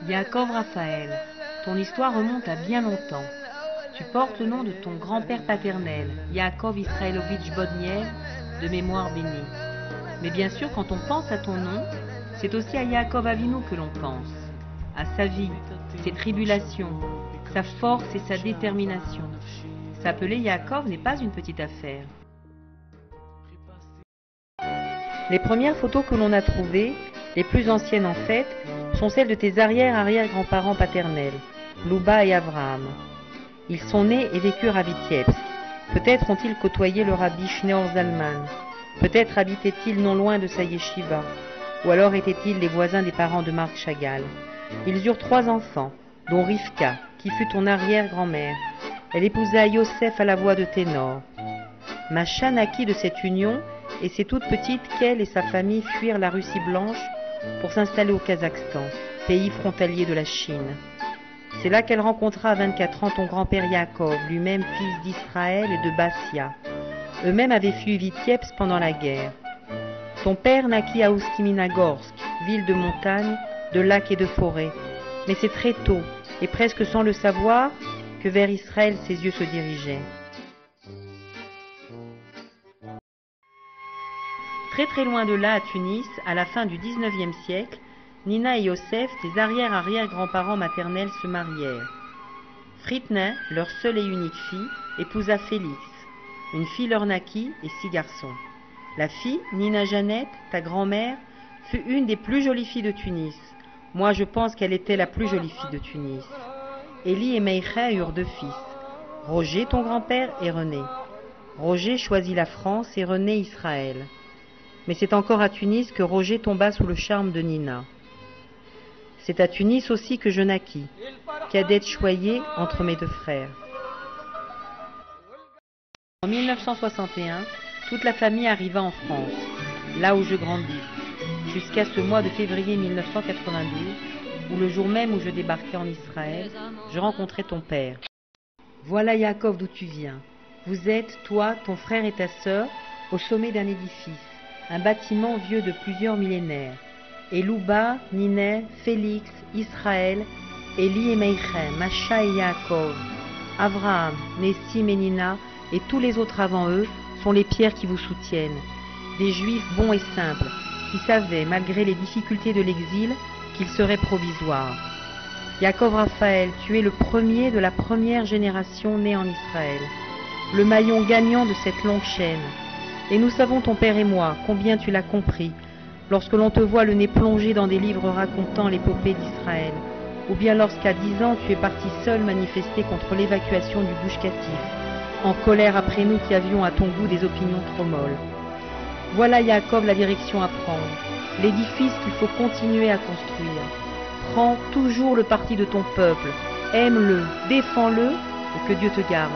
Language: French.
Yaakov Raphaël, ton histoire remonte à bien longtemps. Tu portes le nom de ton grand-père paternel, Yaakov Israelovitch Bodniev, de mémoire bénie. Mais bien sûr, quand on pense à ton nom, c'est aussi à Yaakov Avinu que l'on pense, à sa vie, ses tribulations, sa force et sa détermination. S'appeler Yaakov n'est pas une petite affaire. Les premières photos que l'on a trouvées, les plus anciennes en fait, sont celles de tes arrière-arrière-grands-parents paternels, Louba et Avraham. Ils sont nés et vécurent à Vitebsk. Peut-être ont-ils côtoyé le rabbi Shneor Zalman. Peut-être habitaient-ils non loin de sa yeshiva. Ou alors étaient-ils les voisins des parents de Marc Chagall. Ils eurent 3 enfants, dont Rivka, qui fut ton arrière-grand-mère. Elle épousa Yosef à la voix de ténor. Macha naquit de cette union, et c'est toute petite qu'elle et sa famille fuirent la Russie blanche pour s'installer au Kazakhstan, pays frontalier de la Chine. C'est là qu'elle rencontra à 24 ans ton grand-père Yaakov, lui-même fils d'Israël et de Bassia. Eux-mêmes avaient fui Vitebsk pendant la guerre. Ton père naquit à Oustkiminagorsk, ville de montagne, de lacs et de forêts. Mais c'est très tôt, et presque sans le savoir, que vers Israël ses yeux se dirigeaient. Très très loin de là, à Tunis, à la fin du XIXe siècle, Nina et Yosef, tes arrière-arrière-grands-parents maternels, se marièrent. Fritna, leur seule et unique fille, épousa Félix. Une fille leur naquit et 6 garçons. La fille, Nina Jeannette, ta grand-mère, fut une des plus jolies filles de Tunis. Moi, je pense qu'elle était la plus jolie fille de Tunis. Élie et Meïcha eurent 2 fils. Roger, ton grand-père, et René. Roger choisit la France et René Israël. Mais c'est encore à Tunis que Roger tomba sous le charme de Nina. C'est à Tunis aussi que je naquis, cadette choyée entre mes 2 frères. En 1961, toute la famille arriva en France, là où je grandis, jusqu'à ce mois de février 1992, où le jour même où je débarquais en Israël, je rencontrai ton père. Voilà Yaakov d'où tu viens. Vous êtes, toi, ton frère et ta sœur, au sommet d'un édifice, un bâtiment vieux de plusieurs millénaires. Et Louba, Niner, Félix, Israël, Élie et Meïchem, Macha et Yaakov, Avraham, Nessim et Nina, et tous les autres avant eux, sont les pierres qui vous soutiennent. Des juifs bons et simples, qui savaient, malgré les difficultés de l'exil, qu'il serait provisoire. Yaakov Raphaël, tu es le premier de la première génération née en Israël, le maillon gagnant de cette longue chaîne. Et nous savons, ton père et moi, combien tu l'as compris, lorsque l'on te voit le nez plongé dans des livres racontant l'épopée d'Israël, ou bien lorsqu'à 10 ans tu es parti seul manifester contre l'évacuation du Gush Katif, en colère après nous qui avions à ton goût des opinions trop molles. Voilà Yaakov la direction à prendre, l'édifice qu'il faut continuer à construire. Prends toujours le parti de ton peuple, aime-le, défends-le, et que Dieu te garde.